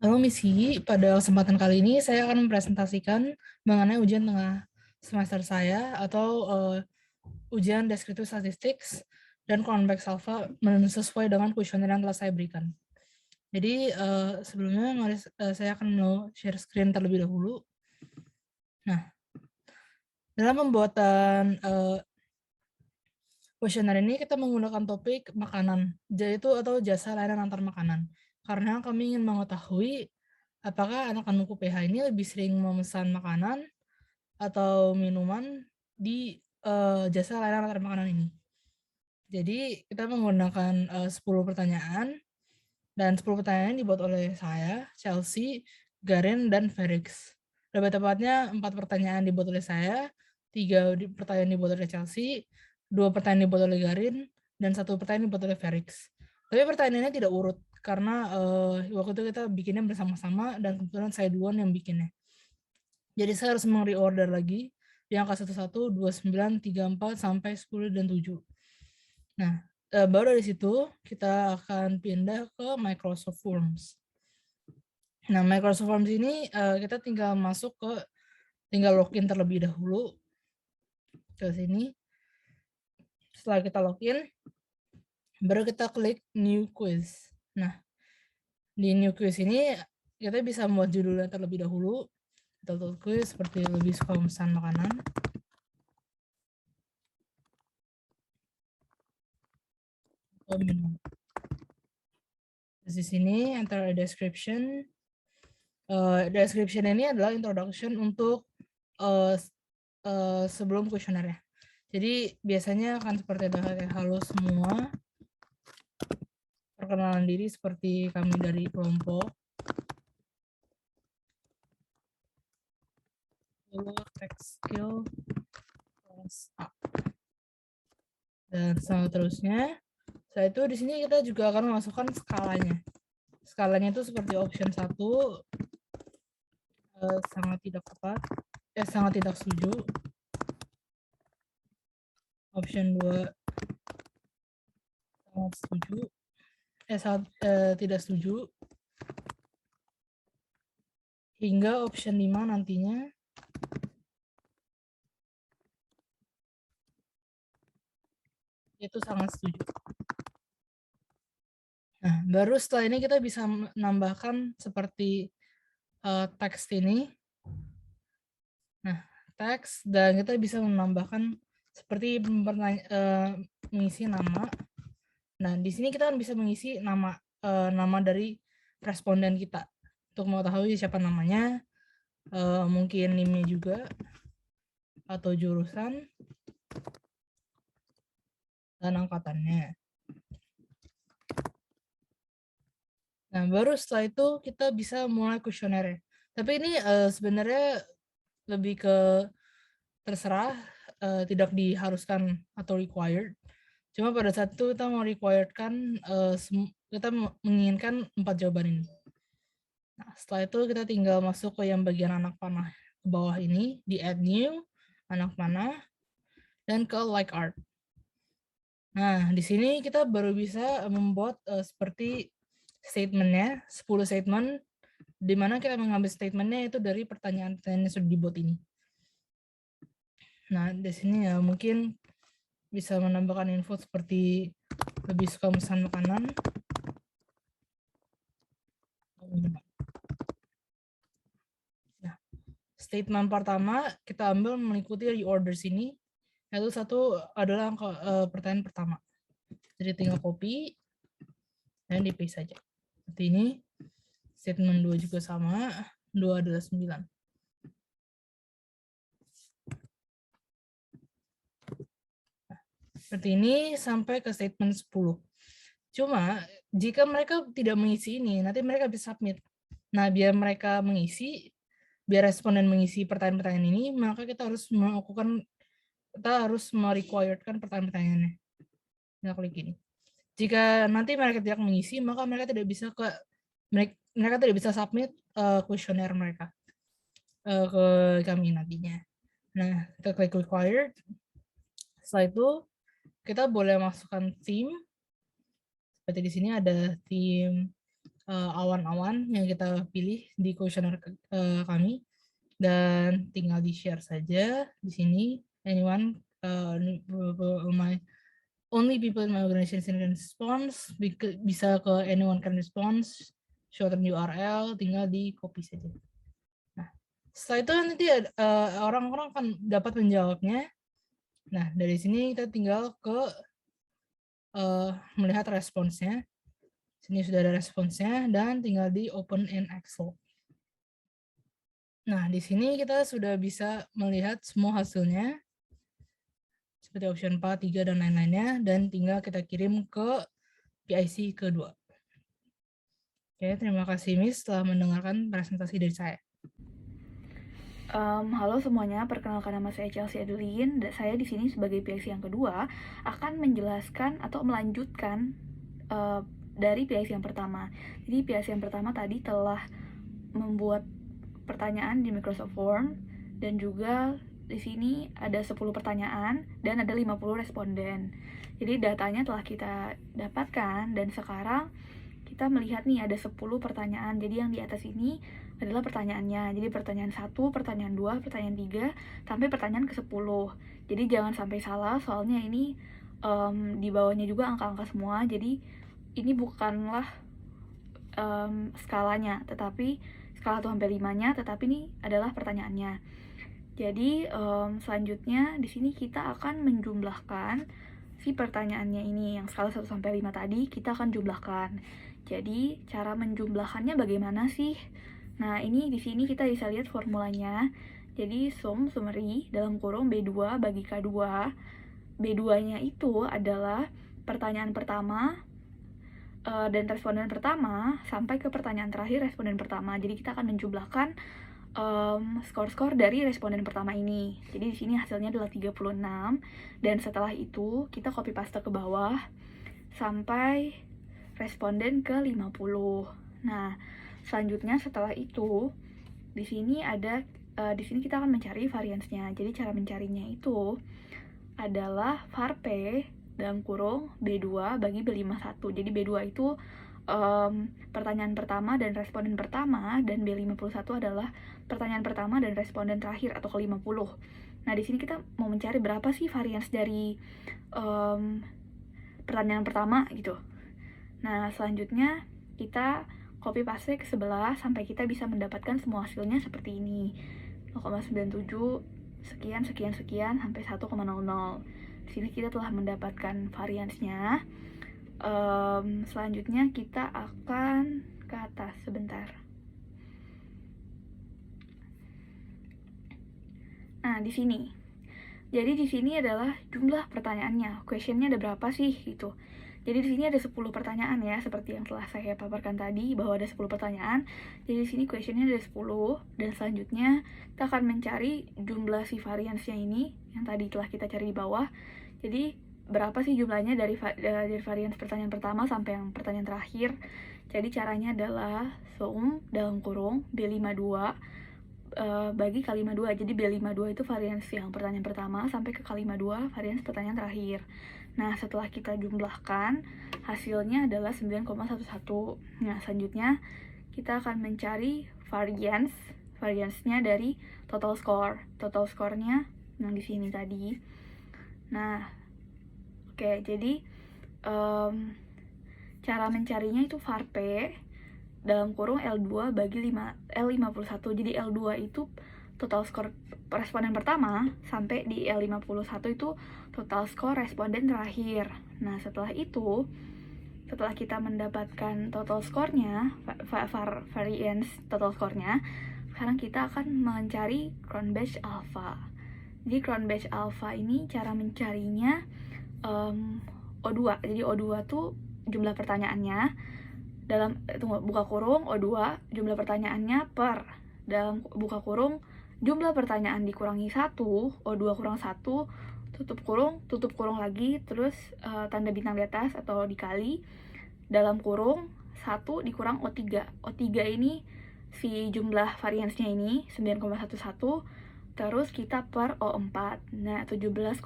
Halo Misi, pada kesempatan kali ini saya akan mempresentasikan mengenai ujian tengah semester saya atau ujian deskriptif statistik dan convex alpha sesuai dengan kuesioner yang telah saya berikan. Jadi sebelumnya mari saya akan share screen terlebih dahulu. Nah, dalam pembuatan kuesioner ini kita menggunakan topik makanan, yaitu atau jasa layanan antar makanan. Karena kami ingin mengetahui apakah anak-anak UPH ini lebih sering memesan makanan atau minuman di jasa layanan antar makanan ini. Jadi kita menggunakan 10 pertanyaan dan 10 pertanyaan dibuat oleh saya, Chelsea, Garin, dan Felix. Lebih tepatnya 4 pertanyaan dibuat oleh saya, 3 pertanyaan dibuat oleh Chelsea, 2 pertanyaan dibuat oleh Garin, dan 1 pertanyaan dibuat oleh Felix. Tapi pertanyaannya tidak urut karena waktu itu kita bikinnya bersama-sama dan kebetulan saya duluan yang bikinnya. Jadi saya harus mereorder lagi di angka 11, 29, 34, sampai 10 dan 7. Nah, baru dari situ kita akan pindah ke Microsoft Forms. Nah, Microsoft Forms ini kita tinggal login terlebih dahulu ke sini. Setelah kita login, baru kita klik New Quiz. Nah, di New Quiz ini kita bisa membuat judulnya terlebih dahulu. Kita tulis quiz seperti lebih suka memesan makanan. Terus di sini enter a description. Description ini adalah introduction untuk sebelum kuesionernya. Jadi biasanya akan seperti ada kayak halo semua, perkenalan diri seperti kami dari kelompok, text skill kelas A, dan seterusnya. Setelah itu di sini kita juga akan memasukkan skalanya. Skalanya itu seperti option 1 sangat tidak tepat, sangat tidak setuju. Option 2 sangat setuju, tidak setuju. Hingga option 5 nantinya itu sangat setuju. Nah, baru setelah ini kita bisa menambahkan seperti teks ini. Nah, teks, dan kita bisa menambahkan seperti mengisi nama. Nah, di sini kita kan bisa mengisi nama dari responden kita untuk mengetahui siapa namanya, mungkin NIM-nya juga atau jurusan dan angkatannya. Nah, baru setelah itu kita bisa mulai kuesionernya. Tapi ini sebenarnya lebih ke terserah, tidak diharuskan atau required. Cuma pada saat itu kita mau requiredkan, kita menginginkan 4 jawaban ini. Nah, setelah itu kita tinggal masuk ke yang bagian anak panah ke bawah ini, di add new, anak panah, dan ke like art. Nah, di sini kita baru bisa membuat seperti statementnya, 10 statement, di mana kita mengambil statementnya itu dari pertanyaan-pertanyaan yang sudah dibuat ini. Nah, di sini ya mungkin bisa menambahkan info seperti lebih suka pesan makanan. Nah, statement pertama kita ambil mengikuti reorder sini, yaitu satu adalah pertanyaan pertama. Jadi tinggal copy dan di paste saja. Seperti ini. Statement 2 juga sama, 2 adalah 9. Seperti ini sampai ke statement 10. Cuma jika mereka tidak mengisi ini, nanti mereka bisa submit. Nah, biar mereka mengisi, biar responden mengisi pertanyaan-pertanyaan ini, maka kita harus merequiredkan pertanyaan-pertanyaannya. Nah, klik ini. Jika nanti mereka tidak mengisi, maka mereka tidak bisa submit kuesioner mereka ke kami nantinya. Nah, kita klik required. Setelah itu kita boleh masukkan theme. Seperti di sini ada theme awan-awan yang kita pilih di kuesioner kami, dan tinggal di-share saja di sini. Anyone, my only people in my organization can respond, bisa ke anyone can respond, show them URL, tinggal di copy saja. Nah, setelah itu nanti orang-orang akan dapat menjawabnya. Nah, dari sini kita tinggal ke melihat responsnya. Sini sudah ada responsnya dan tinggal di open in Excel. Nah, di sini kita sudah bisa melihat semua hasilnya seperti option 4, 3, dan lain-lainnya, dan tinggal kita kirim ke PIC kedua. Oke, terima kasih Miss telah mendengarkan presentasi dari saya. Halo semuanya, perkenalkan nama saya Chelsea Adeline. Saya di sini sebagai PIC yang kedua akan menjelaskan atau melanjutkan dari PIC yang pertama. Jadi PIC yang pertama tadi telah membuat pertanyaan di Microsoft Form, dan juga di sini ada 10 pertanyaan dan ada 50 responden. Jadi datanya telah kita dapatkan, dan sekarang kita melihat nih ada 10 pertanyaan. Jadi yang di atas ini adalah pertanyaannya. Jadi pertanyaan 1, pertanyaan 2, pertanyaan 3, sampai pertanyaan ke-10. Jadi jangan sampai salah, soalnya ini di bawahnya juga angka-angka semua. Jadi ini bukanlah skalanya, tetapi skala 1 sampai 5-nya, tetapi ini adalah pertanyaannya. Jadi selanjutnya di sini kita akan menjumlahkan si pertanyaannya ini, yang skala 1 sampai 5 tadi kita akan jumlahkan. Jadi cara menjumlahkannya bagaimana sih? Nah, ini di sini kita bisa lihat formulanya. Jadi summary dalam kurung B2 bagi K2. B2-nya itu adalah pertanyaan pertama dan responden pertama sampai ke pertanyaan terakhir responden pertama. Jadi kita akan menjumlahkan skor-skor dari responden pertama ini. Jadi di sini hasilnya adalah 36, dan setelah itu kita copy paste ke bawah sampai responden ke 50. Nah, selanjutnya setelah itu di sini ada di sini kita akan mencari variansnya. Jadi cara mencarinya itu adalah var P dalam kurung B2 bagi B51. Jadi B2 itu pertanyaan pertama dan responden pertama, dan B51 adalah pertanyaan pertama dan responden terakhir atau ke-50. Nah, di sini kita mau mencari berapa sih varians dari pertanyaan pertama gitu. Nah, selanjutnya kita copy paste ke sebelah sampai kita bisa mendapatkan semua hasilnya seperti ini. 0,97 sekian sekian sekian sampai 1,00. Di sini kita telah mendapatkan variansnya. Selanjutnya kita akan ke atas sebentar. Nah, di sini. Jadi di sini adalah jumlah pertanyaannya. Questionnya ada berapa sih gitu. Jadi di sini ada 10 pertanyaan ya, seperti yang telah saya paparkan tadi bahwa ada 10 pertanyaan. Jadi di sini questionnya ada 10, dan selanjutnya kita akan mencari jumlah si variansnya ini yang tadi telah kita cari di bawah. Jadi berapa sih jumlahnya dari varians pertanyaan pertama sampai yang pertanyaan terakhir. Jadi caranya adalah sum dalam kurung B52 bagi K52. Jadi B52 itu varians yang pertanyaan pertama sampai ke K52 varians pertanyaan terakhir. Nah, setelah kita jumlahkan, hasilnya adalah 9,11. Nah, selanjutnya kita akan mencari variansnya dari total score. Total score-nya yang di sini tadi. Nah, oke, jadi cara mencarinya itu var P dalam kurung L2 bagi L51. Jadi L2 itu total skor responden pertama sampai di L51 itu total skor responden terakhir. Nah, setelah itu, setelah kita mendapatkan total skornya, variance total skornya, sekarang kita akan mencari Cronbach alpha. Jadi Cronbach alpha ini cara mencarinya O2. Jadi O2 tuh jumlah pertanyaannya dalam buka kurung O2 jumlah pertanyaannya per dalam buka kurung jumlah pertanyaan dikurangi 1, O2 kurang 1, tutup kurung lagi, terus tanda bintang di atas atau dikali, dalam kurung 1 dikurang O3. O3 ini si jumlah variansnya ini 9,11, terus kita per O4. Nah, 17,57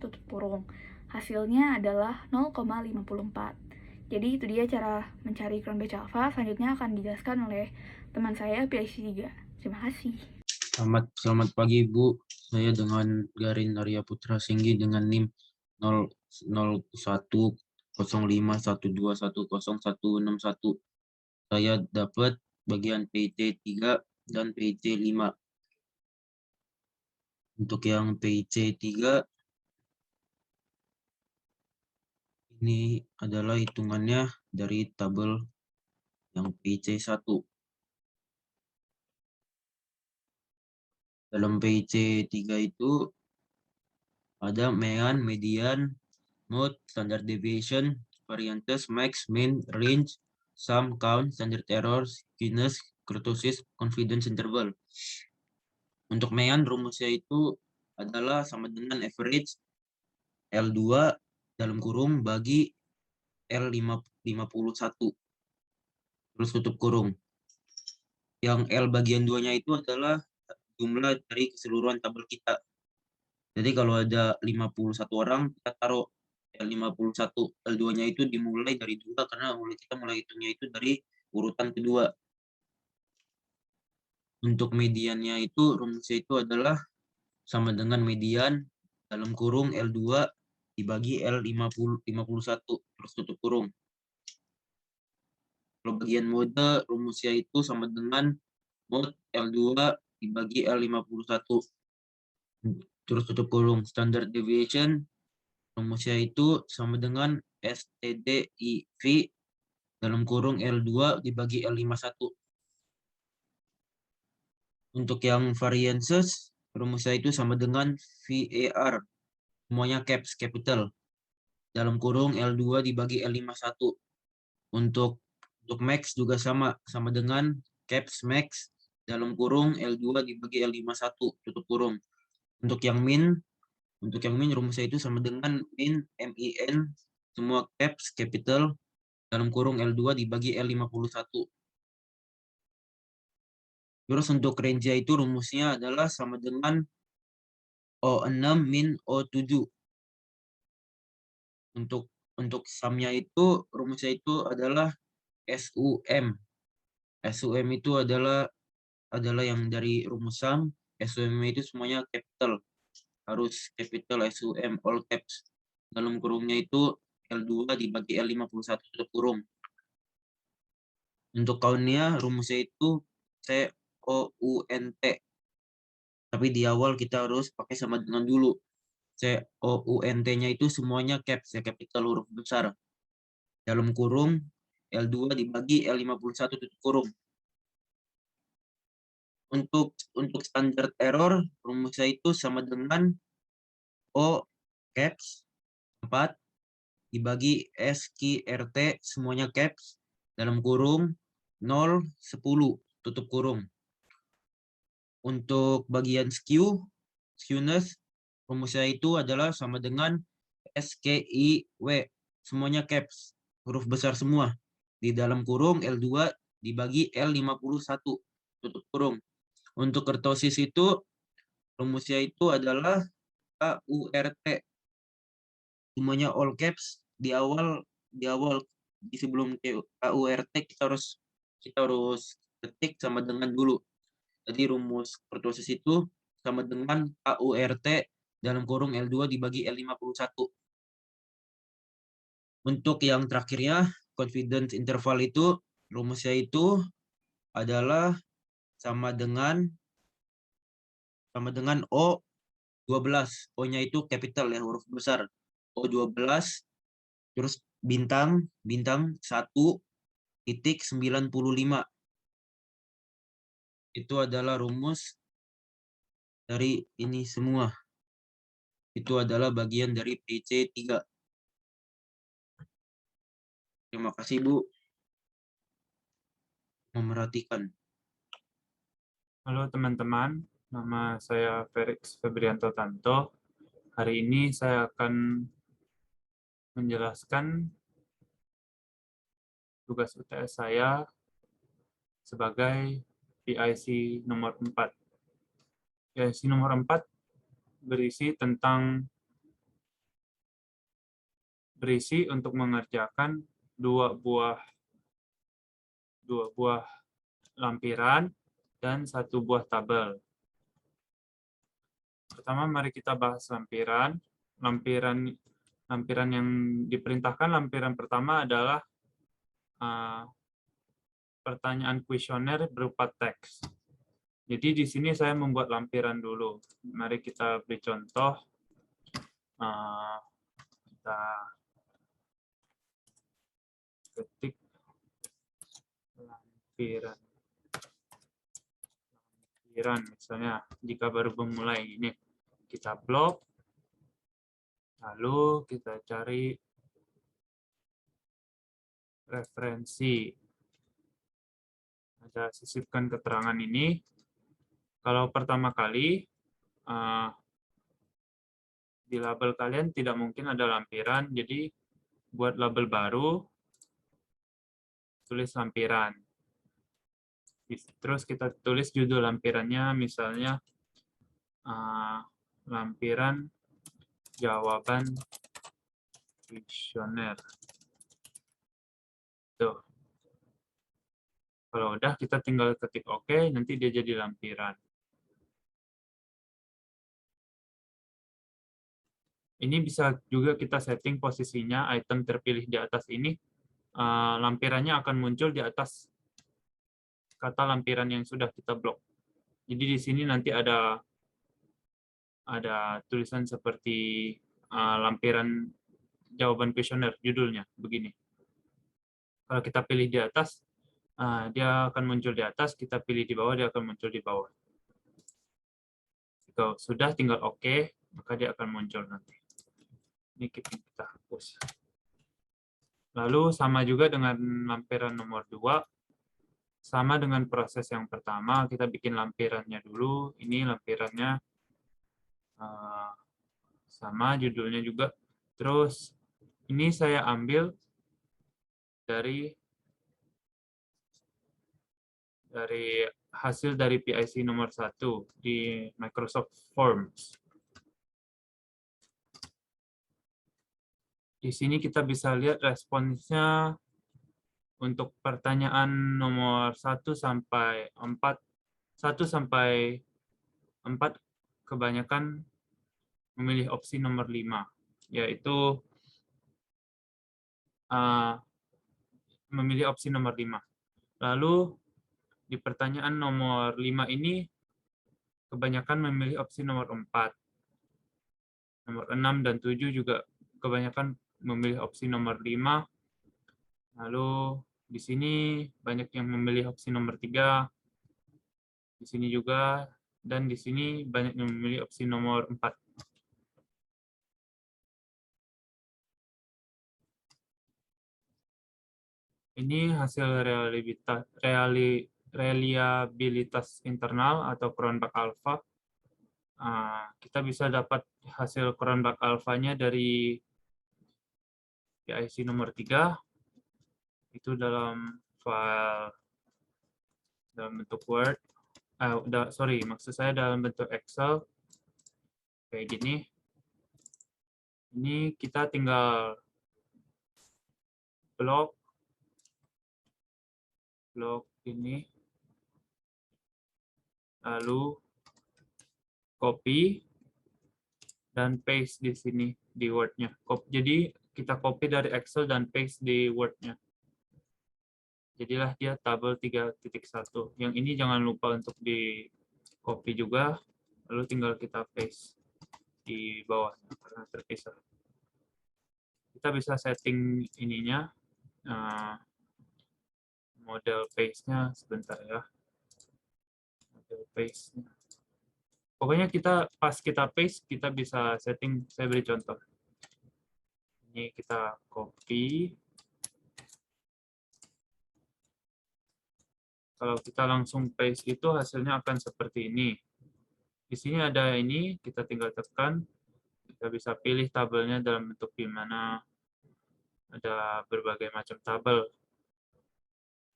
tutup kurung. Hasilnya adalah 0,54. Jadi itu dia cara mencari Crown Batch Alpha. Selanjutnya akan dijelaskan oleh teman saya PIC 3. Terima kasih. Selamat pagi Bu. Saya dengan Garin Arya Putra Singgi dengan NIM 0010512101161. Saya dapat bagian PIC 3 dan PIC 5. Untuk yang PIC 3 ini adalah hitungannya dari tabel yang PIC 1. Dalam PIC 3 itu ada mean, median, mode, standard deviation, variances, max, min, range, sum, count, standard error, skewness, kurtosis, confidence interval. Untuk mean rumusnya itu adalah sama dengan average L2 dalam kurung bagi L51 terus tutup kurung. Yang L bagian 2-nya itu adalah jumlah dari keseluruhan tabel kita. Jadi kalau ada 51 orang, kita taruh L51. L2-nya itu dimulai dari 2 karena kita mulai hitungnya itu dari urutan kedua. Untuk mediannya itu rumusnya itu adalah sama dengan median dalam kurung L2 dibagi L51 terus tutup kurung. Kalau bagian mode rumusnya itu sama dengan mode L2 dibagi L51 terus tutup kurung. Standard deviation rumusnya itu sama dengan STDIV dalam kurung L2 dibagi L51. Untuk yang variances, rumusnya itu sama dengan VAR. Semuanya caps, capital. Dalam kurung L2 dibagi L51. Untuk max juga sama dengan caps max dalam kurung L2 dibagi L51 tutup kurung. Untuk yang min rumusnya itu sama dengan min MIN semua caps capital dalam kurung L2 dibagi L51. Terus untuk range itu rumusnya adalah sama dengan O6 min O7. Untuk sumnya itu rumusnya itu adalah SUM. SUM itu adalah yang dari rumus sum. SUM itu semuanya capital. Harus capital SUM all caps. Dalam kurungnya itu L2 dibagi L51 tutup kurung. Untuk count-nya rumusnya itu COUNT. Tapi di awal kita harus pakai sama dengan dulu. COUNT-nya itu semuanya caps, ya capital huruf besar. Dalam kurung L2 dibagi L51 tutup kurung. Untuk standard error rumusnya itu sama dengan O caps 4 dibagi SQRT semuanya caps dalam kurung 0 10 tutup kurung. Untuk bagian skewness rumusnya itu adalah sama dengan SKIW semuanya caps huruf besar semua di dalam kurung L2 dibagi L51 tutup kurung. Untuk kurtosis itu rumusnya itu adalah KURT semuanya all caps di awal di sebelum KURT kita harus ketik sama dengan dulu. Jadi rumus kurtosis itu sama dengan KURT dalam kurung L2 dibagi L51. Untuk yang terakhirnya confidence interval itu rumusnya itu adalah sama dengan O12. O-nya itu capital ya huruf besar. O12 terus bintang 1.95. Itu adalah rumus dari ini semua. Itu adalah bagian dari PC 3. Terima kasih Bu memerhatikan. Halo teman-teman, nama saya Felix Febrianto Tanto. Hari ini saya akan menjelaskan tugas UTS saya sebagai PIC nomor 4. PIC nomor 4 berisi untuk mengerjakan dua buah lampiran dan satu buah tabel. Pertama, mari kita bahas lampiran. Lampiran yang diperintahkan, lampiran pertama adalah pertanyaan kuesioner berupa teks. Jadi di sini saya membuat lampiran dulu. Mari kita beri contoh. Kita ketik lampiran misalnya. Jika baru memulai ini, kita blok. Lalu kita cari referensi. Saya sisipkan keterangan ini. Kalau pertama kali, di label kalian tidak mungkin ada lampiran, jadi buat label baru, tulis lampiran. Terus kita tulis judul lampirannya, misalnya lampiran jawaban kuesioner. Tuh. Kalau udah, kita tinggal ketik OK, nanti dia jadi lampiran. Ini bisa juga kita setting posisinya, item terpilih di atas ini, lampirannya akan muncul di atas kata lampiran yang sudah kita blok. Jadi di sini nanti ada tulisan seperti lampiran jawaban kuesioner, judulnya begini. Kalau kita pilih di atas, dia akan muncul di atas, kita pilih di bawah, dia akan muncul di bawah. Jika sudah, tinggal OK, maka dia akan muncul nanti. Ini kita hapus. Lalu sama juga dengan lampiran nomor 2, sama dengan proses yang pertama, kita bikin lampirannya dulu. Ini lampirannya sama, judulnya juga. Terus ini saya ambil dari hasil dari PIC nomor 1 di Microsoft Forms. Di sini kita bisa lihat responsnya untuk pertanyaan nomor 1 sampai 4 kebanyakan memilih opsi nomor 5, yaitu memilih opsi nomor 5. Lalu di pertanyaan nomor 5 ini kebanyakan memilih opsi nomor 4. Nomor 6 dan 7 juga kebanyakan memilih opsi nomor 5. Lalu di sini banyak yang memilih opsi nomor 3. Di sini juga, dan di sini banyak yang memilih opsi nomor 4. Ini hasil reliabilitas internal atau Cronbach Alpha. Kita bisa dapat hasil Cronbach Alpha-nya dari PIC nomor 3. Itu dalam file, dalam bentuk Word. Maksud saya dalam bentuk Excel. Kayak gini. Ini kita tinggal blok ini, lalu copy dan paste di sini di Word-nya. Jadi kita copy dari Excel dan paste di Word-nya. Jadilah dia tabel 3.1. Yang ini jangan lupa untuk di copy juga, lalu tinggal kita paste di bawah karena terpisah. Kita bisa setting ininya, model paste-nya sebentar ya. Model paste-nya. Pokoknya pas kita paste, kita bisa setting, saya beri contoh. Ini kita copy. Kalau kita langsung paste itu hasilnya akan seperti ini. Di sini ada ini, kita tinggal tekan. Kita bisa pilih tabelnya dalam bentuk gimana. Ada berbagai macam tabel.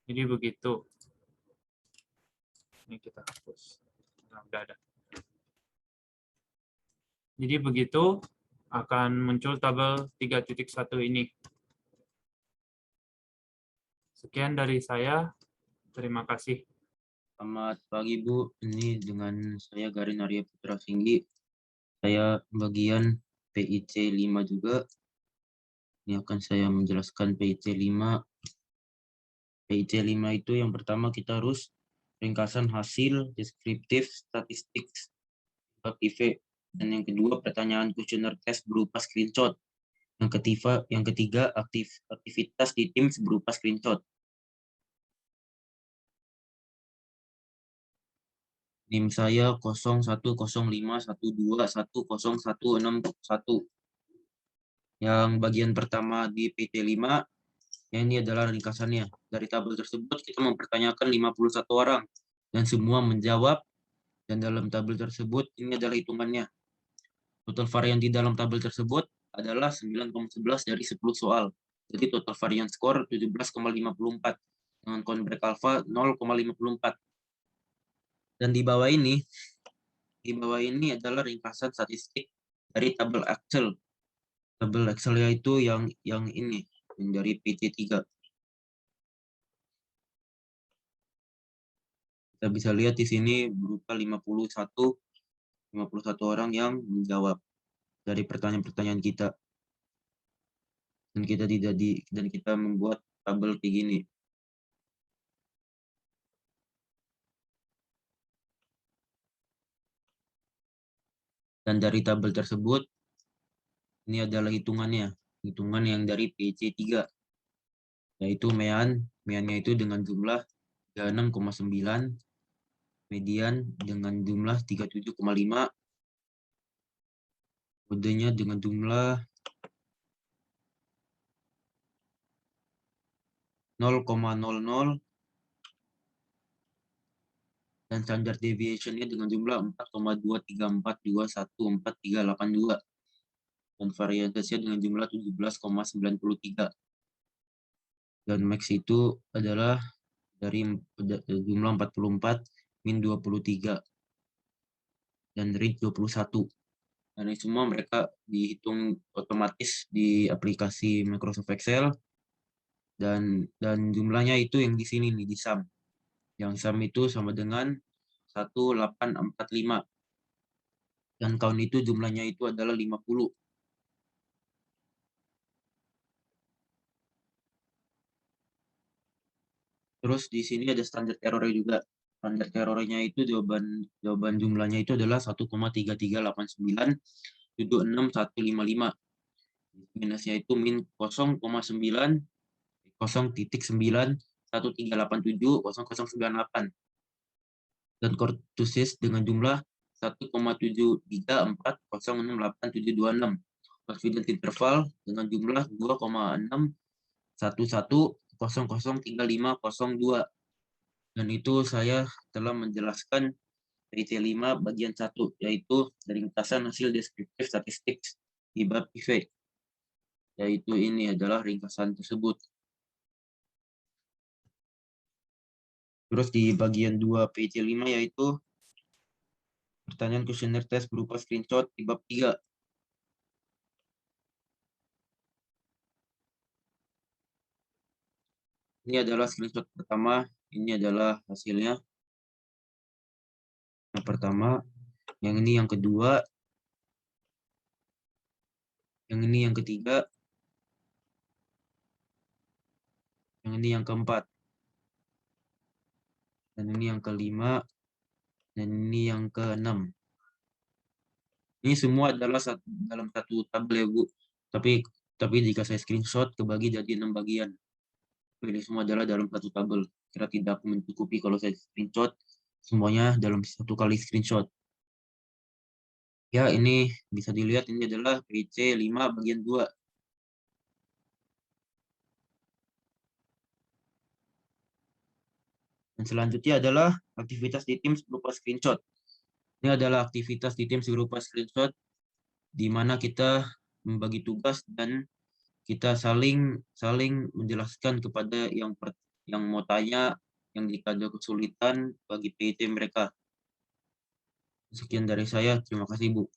Jadi begitu. Ini kita hapus. Nah, udah ada. Jadi begitu akan muncul tabel 3.1 ini. Sekian dari saya. Terima kasih. Selamat pagi Bu, ini dengan saya Garin Arya Putra Singgi. Saya bagian PIC 5 juga. Ini akan saya menjelaskan PIC 5. PIC 5 itu yang pertama kita harus ringkasan hasil deskriptif statistik PIV. Dan yang kedua pertanyaan kuesioner tes berupa screenshot. Yang ketiga aktivitas di tim berupa screenshot. NIM saya 0105121061. Yang bagian pertama di PT 5, ya ini adalah ringkasannya. Dari tabel tersebut kita mempertanyakan 51 orang dan semua menjawab, dan dalam tabel tersebut ini adalah hitungannya. Total varian di dalam tabel tersebut adalah 9,11 dari 10 soal. Jadi total varian skor 17,54 dengan Convex alpha 0,54. Dan di bawah ini adalah ringkasan statistik dari tabel Excel. Tabel Excel yaitu yang ini, yang dari PT3. Kita bisa lihat di sini berupa 51 orang yang menjawab dari pertanyaan-pertanyaan kita. Dan kita membuat tabel kayak gini. Dan dari tabel tersebut, ini adalah hitungan yang dari PC3, yaitu mediannya itu dengan jumlah 36,9, median dengan jumlah 37,5, kodenya dengan jumlah 0,00, dan standard deviation-nya dengan jumlah 4,234214382, dan variansinya dengan jumlah 17,93. Dan max itu adalah dari jumlah 44 min 23 dan range 21. Dan ini semua mereka dihitung otomatis di aplikasi Microsoft Excel, dan jumlahnya itu yang di sini nih, di sum. Yang sum itu sama dengan 1845. Dan count itu jumlahnya itu adalah 50. Terus di sini ada standar error-nya juga. Standar error-nya itu jawaban jumlahnya itu adalah 1,3389,76155. Minusnya itu min 0,9,0.13870098. Dan kurtosis dengan jumlah 1,734,068,726. Confidence interval dengan jumlah 2,611,0003502. Dan itu saya telah menjelaskan PT 5 bagian 1, yaitu ringkasan hasil deskriptif statistik di bab PIV. Yaitu ini adalah ringkasan tersebut. Terus di bagian 2 PT 5 yaitu pertanyaan kuesioner tes berupa screenshot di bab 3. Ini adalah screenshot pertama, ini adalah hasilnya. Yang pertama, yang ini yang kedua, yang ini yang ketiga, yang ini yang keempat, dan ini yang kelima, dan ini yang keenam. Ini semua adalah dalam satu tabel ya Bu. Tapi jika saya screenshot kebagi jadi 6 bagian. Ini semua adalah dalam satu tabel. Kira tidak mencukupi kalau saya screenshot semuanya dalam satu kali screenshot. Ya, ini bisa dilihat ini adalah PC 5 bagian 2. Dan selanjutnya adalah aktivitas di tim berupa screenshot. Ini adalah aktivitas di tim berupa screenshot di mana kita membagi tugas dan kita saling menjelaskan kepada yang mau tanya, yang jika ada kesulitan bagi PT mereka. Sekian dari saya, terima kasih Bu.